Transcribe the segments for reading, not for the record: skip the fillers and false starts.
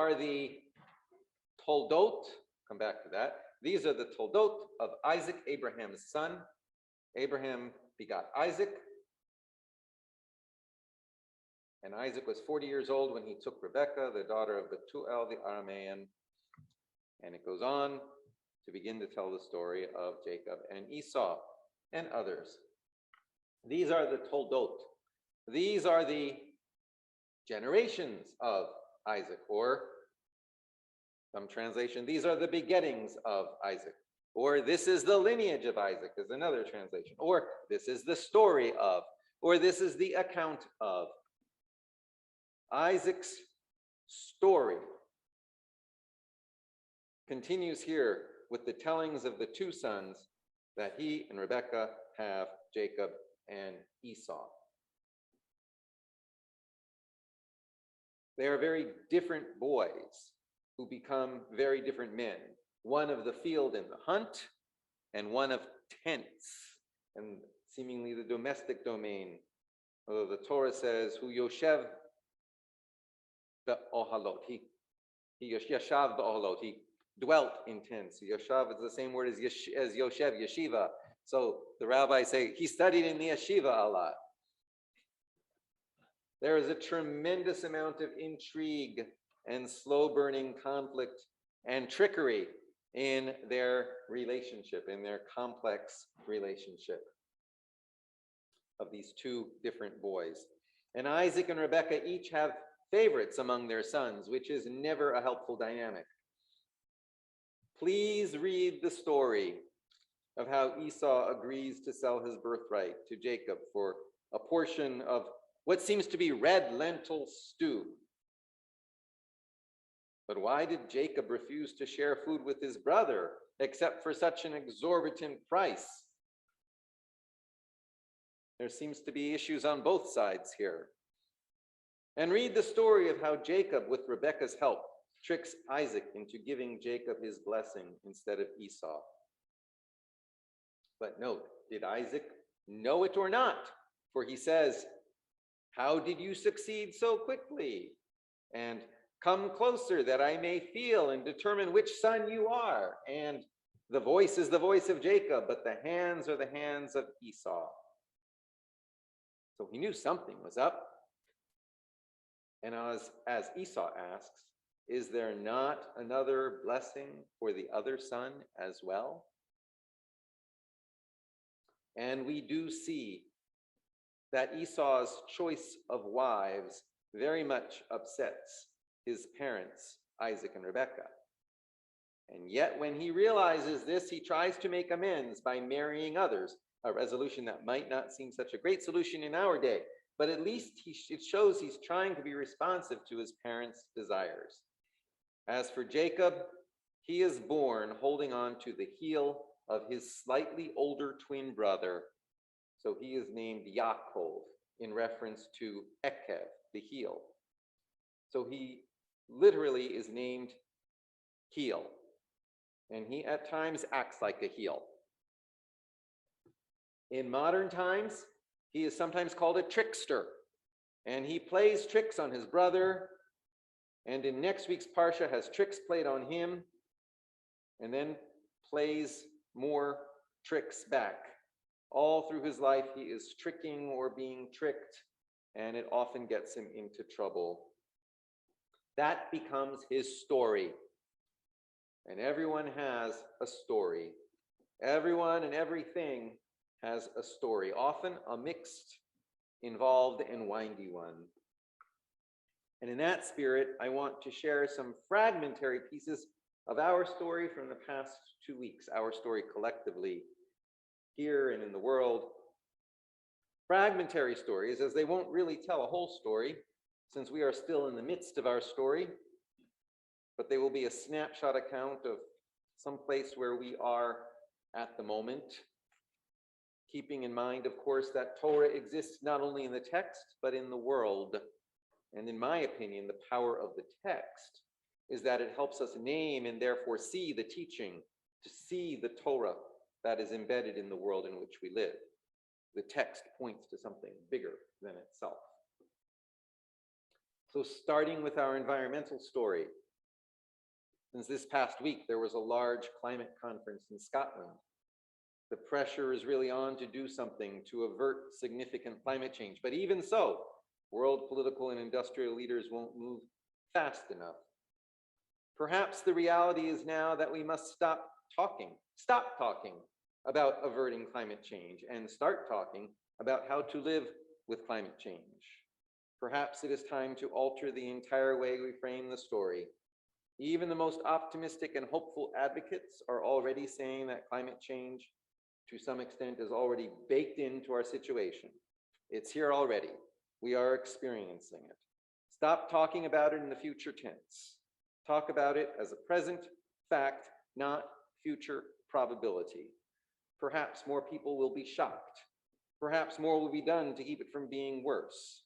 are the Toldot, come back to that. These are the Toldot of Isaac, Abraham's son. Abraham begot Isaac, and Isaac was 40 years old when he took Rebekah, the daughter of Bethuel the Aramean. And it goes on to begin to tell the story of Jacob and Esau and others. These are the Toldot. These are the generations of Isaac, or some translation, these are the begettings of Isaac, or this is the lineage of Isaac is another translation, or this is the story of, or this is the account of. Isaac's story continues here with the tellings of the two sons that he and Rebekah have, Jacob and Esau. They are very different boys who become very different men. One of the field and the hunt, and one of tents, and seemingly the domestic domain. Although the Torah says, "Hu yoshev be'ohalot." He yashav be'ohalot. He dwelt in tents. Yashav is the same word as yoshev, yeshiva. So the rabbis say he studied in the yeshiva a lot. There is a tremendous amount of intrigue and slow-burning conflict and trickery in their relationship, in their complex relationship of these two different boys. And Isaac and Rebekah each have favorites among their sons, which is never a helpful dynamic. Please read the story of how Esau agrees to sell his birthright to Jacob for a portion of what seems to be red lentil stew. But why did Jacob refuse to share food with his brother except for such an exorbitant price? There seems to be issues on both sides here. And read the story of how Jacob, with Rebekah's help, tricks Isaac into giving Jacob his blessing instead of Esau. But note, did Isaac know it or not? For he says, "How did you succeed so quickly? And come closer that I may feel and determine which son you are." And the voice is the voice of Jacob, but the hands are the hands of Esau. So he knew something was up. And as Esau asks, is there not another blessing for the other son as well? And we do see that Esau's choice of wives very much upsets his parents, Isaac and Rebekah. And yet when he realizes this, he tries to make amends by marrying others, a resolution that might not seem such a great solution in our day, but at least it shows he's trying to be responsive to his parents' desires. As for Jacob, he is born holding on to the heel of his slightly older twin brother, so he is named Yaakov in reference to Ekev, the heel. So he literally is named heel, and he at times acts like a heel. In modern times, he is sometimes called a trickster, and he plays tricks on his brother, and in next week's Parsha has tricks played on him, and then plays more tricks back. All through his life, he is tricking or being tricked, and it often gets him into trouble. That becomes his story. And everyone has a story. Everyone and everything has a story, often a mixed, involved, and windy one. And in that spirit, I want to share some fragmentary pieces of our story from the past 2 weeks, our story collectively, here and in the world. Fragmentary stories, as they won't really tell a whole story, since we are still in the midst of our story, but they will be a snapshot account of some place where we are at the moment, keeping in mind, of course, that Torah exists not only in the text, but in the world. And in my opinion, the power of the text is that it helps us name and therefore see the teaching, to see the Torah that is embedded in the world in which we live. The text points to something bigger than itself. So starting with our environmental story, Since this past week, there was a large climate conference in Scotland. The pressure is really on to do something to avert significant climate change. But even so, world political and industrial leaders won't move fast enough. Perhaps the reality is now that we must stop talking about averting climate change and start talking about how to live with climate change. Perhaps it is time to alter the entire way we frame the story. Even the most optimistic and hopeful advocates are already saying that climate change, to some extent, is already baked into our situation. It's here already. We are experiencing it. Stop talking about it in the future tense. Talk about it as a present fact, not future probability. Perhaps more people will be shocked. Perhaps more will be done to keep it from being worse.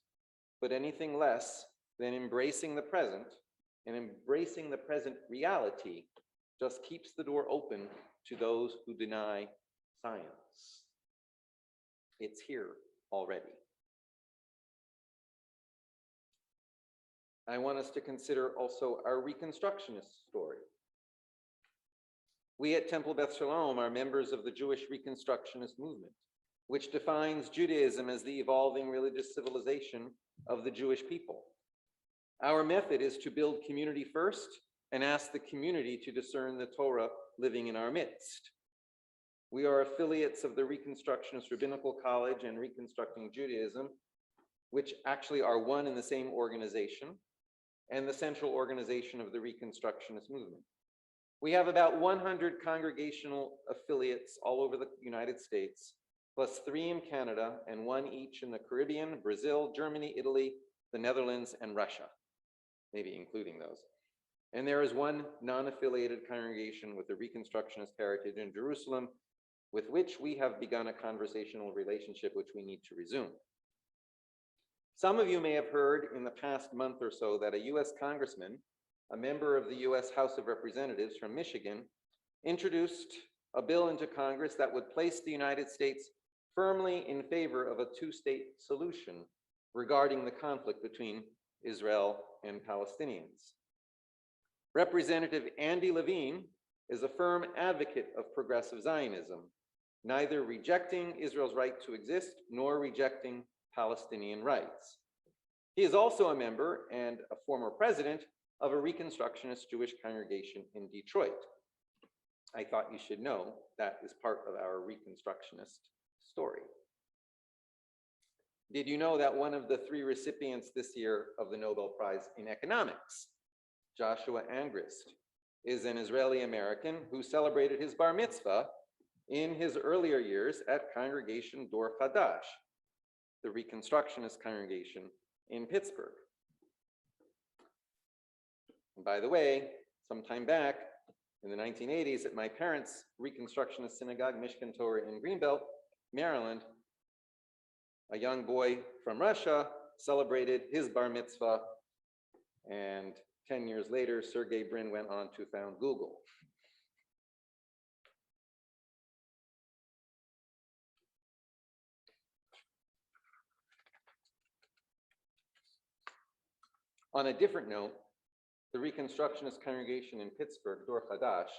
But anything less than embracing the present and embracing the present reality just keeps the door open to those who deny science. It's here already. I want us to consider also our Reconstructionist story. We at Temple Beth Shalom are members of the Jewish Reconstructionist movement, which defines Judaism as the evolving religious civilization of the Jewish people. Our method is to build community first and ask the community to discern the Torah living in our midst. We are affiliates of the Reconstructionist Rabbinical College and Reconstructing Judaism, which actually are one and the same organization, and the central organization of the Reconstructionist movement. We have about 100 congregational affiliates all over the United States, plus 3 in Canada and 1 each in the Caribbean, Brazil, Germany, Italy, the Netherlands, and Russia, maybe including those. And there is 1 non-affiliated congregation with a Reconstructionist heritage in Jerusalem, with which we have begun a conversational relationship which we need to resume. Some of you may have heard in the past month or so that a US congressman, a member of the US House of Representatives from Michigan, introduced a bill into Congress that would place the United States firmly in favor of a 2-state solution regarding the conflict between Israel and Palestinians. Representative Andy Levine is a firm advocate of progressive Zionism, neither rejecting Israel's right to exist nor rejecting Palestinian rights. He is also a member and a former president of a Reconstructionist Jewish congregation in Detroit. I thought you should know that is part of our Reconstructionist story. Did you know that one of the 3 recipients this year of the Nobel Prize in Economics, Joshua Angrist, is an Israeli American who celebrated his bar mitzvah in his earlier years at Congregation Dor Chadash, the Reconstructionist congregation in Pittsburgh. And by the way, sometime back in the 1980s at my parents' Reconstructionist synagogue, Mishkan Torah in Greenbelt, Maryland, a young boy from Russia celebrated his bar mitzvah, and 10 years later, Sergey Brin went on to found Google. On a different note, the Reconstructionist congregation in Pittsburgh, Dor Chadash,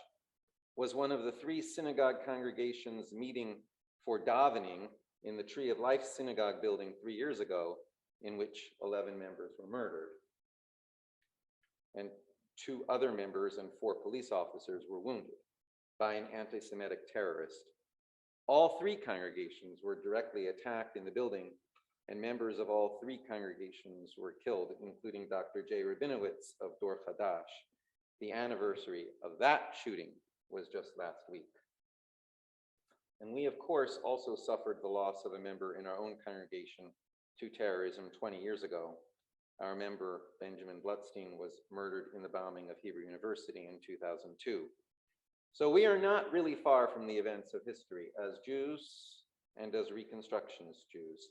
was one of the 3 synagogue congregations meeting for davening in the Tree of Life synagogue building 3 years ago, in which 11 members were murdered. And 2 other members and 4 police officers were wounded by an anti-Semitic terrorist. All 3 congregations were directly attacked in the building, and members of all 3 congregations were killed, including Dr. Jay Rabinowitz of Dor Chadash. The anniversary of that shooting was just last week. And we, of course, also suffered the loss of a member in our own congregation to terrorism 20 years ago. Our member, Benjamin Blutstein, was murdered in the bombing of Hebrew University in 2002. So we are not really far from the events of history as Jews and as Reconstructionist Jews.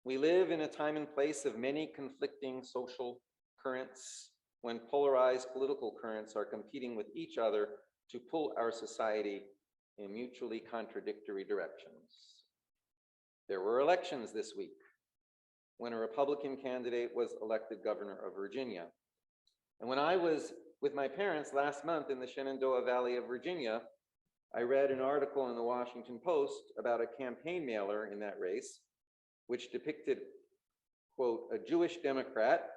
We live in a time and place of many conflicting social currents, when polarized political currents are competing with each other to pull our society in mutually contradictory directions. There were elections this week when a Republican candidate was elected governor of Virginia. And when I was with my parents last month in the Shenandoah Valley of Virginia, I read an article in the Washington Post about a campaign mailer in that race, which depicted, quote, a Jewish Democrat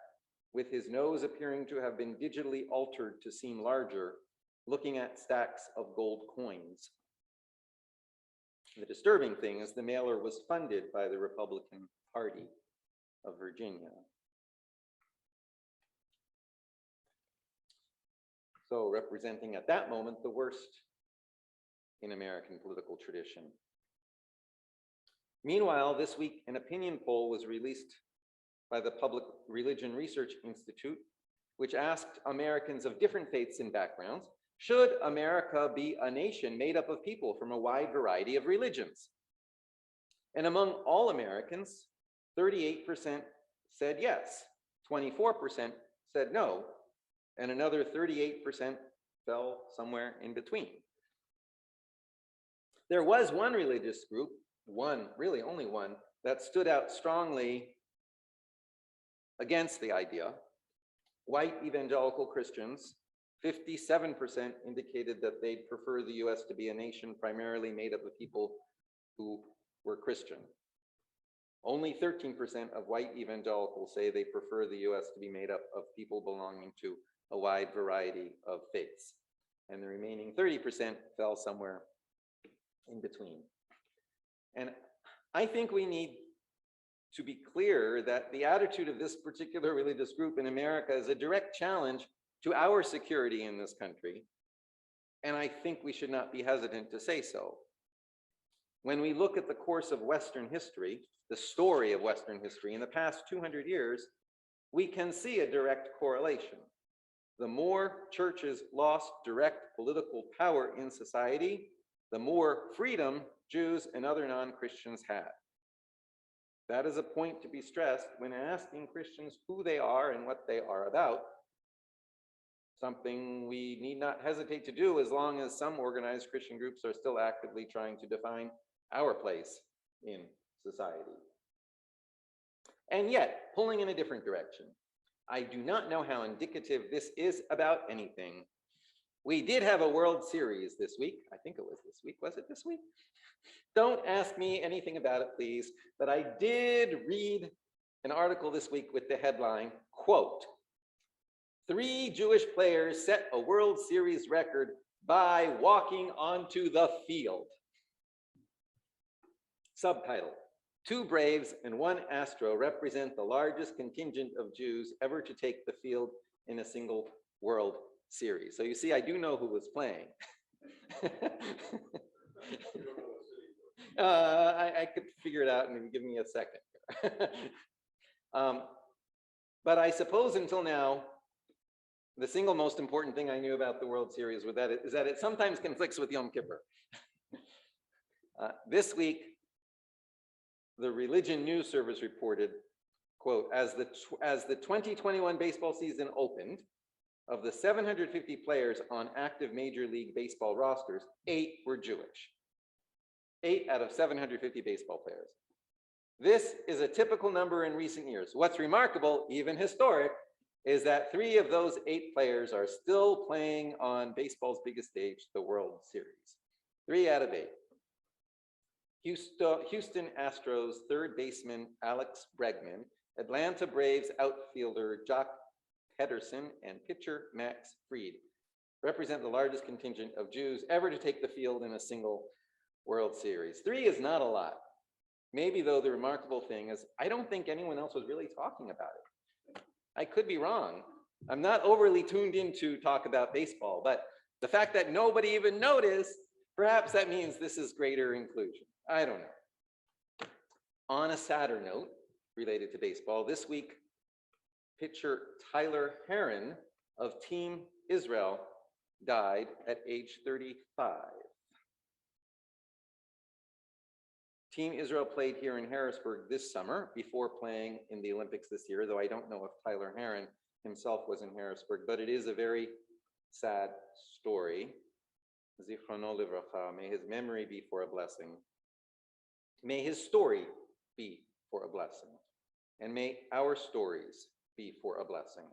with his nose appearing to have been digitally altered to seem larger, looking at stacks of gold coins. The disturbing thing is the mailer was funded by the Republican Party of Virginia. So representing at that moment the worst in American political tradition. Meanwhile, this week, an opinion poll was released by the Public Religion Research Institute, which asked Americans of different faiths and backgrounds, should America be a nation made up of people from a wide variety of religions? And among all Americans, 38% said yes, 24% said no, and another 38% fell somewhere in between. There was one religious group, one, really only one, that stood out strongly against the idea. White evangelical Christians, 57% indicated that they'd prefer the US to be a nation primarily made up of people who were Christian. Only 13% of white evangelicals say they prefer the US to be made up of people belonging to a wide variety of faiths. And the remaining 30% fell somewhere in between. And I think we need to be clear that the attitude of this particular religious group in America is a direct challenge to our security in this country. And I think we should not be hesitant to say so. When we look at the course of Western history, the story of Western history in the past 200 years, we can see a direct correlation. The more churches lost direct political power in society, the more freedom Jews and other non-Christians had. That is a point to be stressed when asking Christians who they are and what they are about, something we need not hesitate to do as long as some organized Christian groups are still actively trying to define our place in society. And yet, pulling in a different direction, I do not know how indicative this is about anything. We did have a World Series this week. I think it was this week. Was it this week? Don't ask me anything about it, please. But I did read an article this week with the headline, quote, 3 Jewish players set a World Series record by walking onto the field. Subtitle, 2 Braves and 1 Astro represent the largest contingent of Jews ever to take the field in a single World Series. So you see, I do know who was playing. I could figure it out and give me a second. But I suppose until now, the single most important thing I knew about the World Series was is that it sometimes conflicts with Yom Kippur. This week, the Religion News Service reported, quote, as the 2021 baseball season opened, of the 750 players on active Major League Baseball rosters, 8 were Jewish. 8 out of 750 baseball players. This is a typical number in recent years. What's remarkable, even historic, is that 3 of those 8 players are still playing on baseball's biggest stage, the World Series. 3 out of 8. Houston Astros third baseman Alex Bregman, Atlanta Braves outfielder Jock Pederson, and pitcher Max Fried represent the largest contingent of Jews ever to take the field in a single World Series. 3 is not a lot. Maybe, though, the remarkable thing is I don't think anyone else was really talking about it. I could be wrong. I'm not overly tuned in to talk about baseball, but the fact that nobody even noticed, perhaps that means this is greater inclusion. I don't know. On a sadder note, related to baseball, this week, pitcher Tyler Herron of Team Israel died at age 35. Team Israel played here in Harrisburg this summer before playing in the Olympics this year, though I don't know if Tyler Herron himself was in Harrisburg, but it is a very sad story. Zichrono livracha, may his memory be for a blessing. May his story be for a blessing. And may our stories be for a blessing.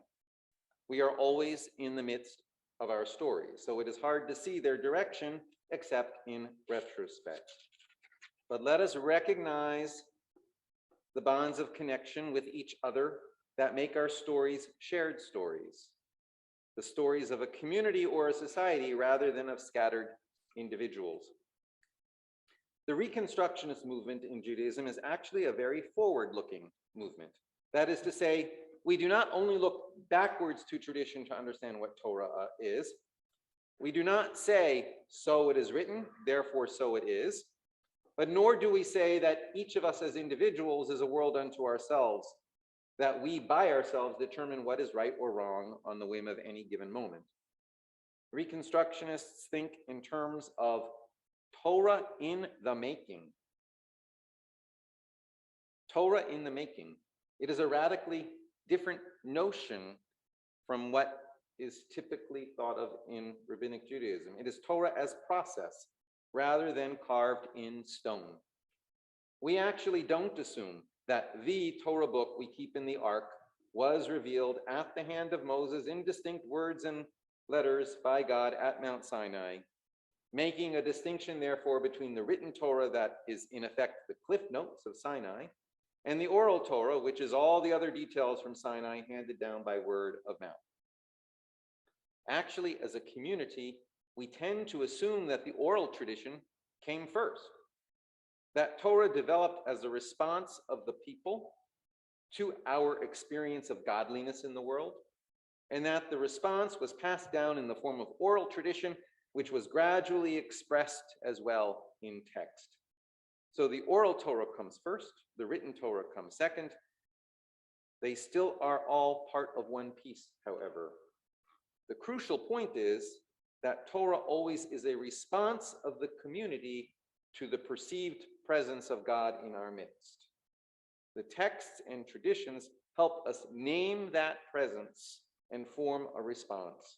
We are always in the midst of our stories, so it is hard to see their direction except in retrospect. But let us recognize the bonds of connection with each other that make our stories shared stories, the stories of a community or a society rather than of scattered individuals. The Reconstructionist movement in Judaism is actually a very forward-looking movement. That is to say, we do not only look backwards to tradition to understand what Torah is. We do not say, so it is written, therefore so it is. But nor do we say that each of us as individuals is a world unto ourselves, that we by ourselves determine what is right or wrong on the whim of any given moment. Reconstructionists think in terms of Torah in the making. Torah in the making. It is a radically different notion from what is typically thought of in rabbinic Judaism. It is Torah as process rather than carved in stone. We actually don't assume that the Torah book we keep in the ark was revealed at the hand of Moses in distinct words and letters by God at Mount Sinai, making a distinction, therefore, between the written Torah that is, in effect, the cliff notes of Sinai, and the oral Torah, which is all the other details from Sinai handed down by word of mouth. Actually, as a community, we tend to assume that the oral tradition came first, that Torah developed as a response of the people to our experience of godliness in the world, and that the response was passed down in the form of oral tradition, which was gradually expressed as well in text. So the oral Torah comes first, the written Torah comes second. They still are all part of one piece, however. The crucial point is that Torah always is a response of the community to the perceived presence of God in our midst. The texts and traditions help us name that presence and form a response.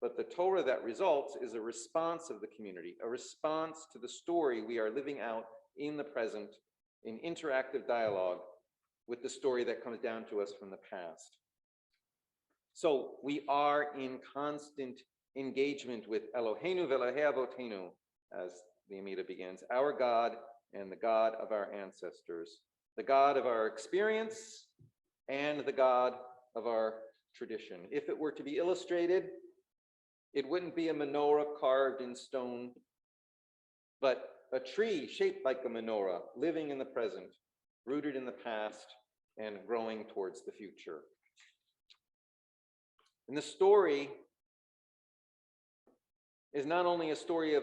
But the Torah that results is a response of the community, a response to the story we are living out in the present, in interactive dialogue with the story that comes down to us from the past. So we are in constant engagement with Eloheinu v'Elokei Avotenu, as the Amida begins, our God and the God of our ancestors, the God of our experience and the God of our tradition. If it were to be illustrated, it wouldn't be a menorah carved in stone, but a tree shaped like a menorah, living in the present, rooted in the past, and growing towards the future. And the story is not only a story of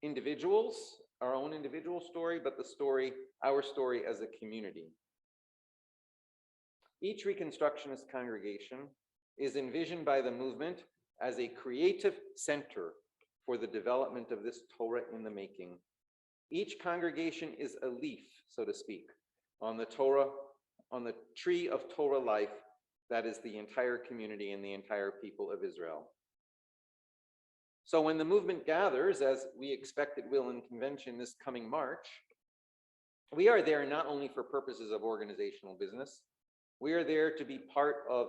individuals, our own individual story, but the story, our story as a community. Each Reconstructionist congregation is envisioned by the movement as a creative center for the development of this Torah in the making. Each congregation is a leaf, so to speak, on the Torah, on the tree of Torah life that is the entire community and the entire people of Israel. So when the movement gathers, as we expect it will in convention this coming March, we are there not only for purposes of organizational business, we are there to be part of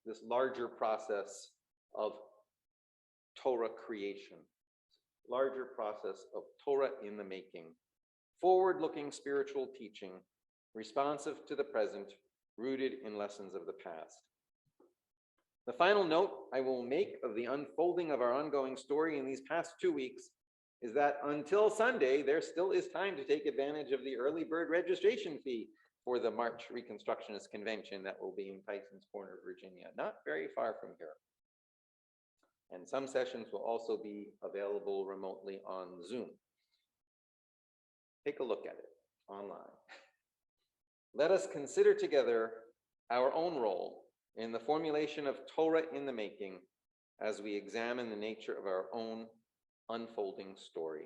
this larger process of Torah creation, larger process of Torah in the making, forward-looking spiritual teaching, responsive to the present, rooted in lessons of the past. The final note I will make of the unfolding of our ongoing story in these past 2 weeks is that until Sunday, there still is time to take advantage of the early bird registration fee for the March Reconstructionist Convention that will be in Tysons Corner, Virginia, not very far from here. And some sessions will also be available remotely on Zoom. Take a look at it online. Let us consider together our own role in the formulation of Torah in the making as we examine the nature of our own unfolding story.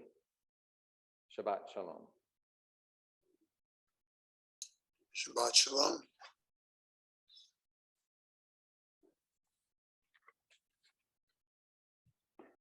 Shabbat Shalom. Shabbat Shalom.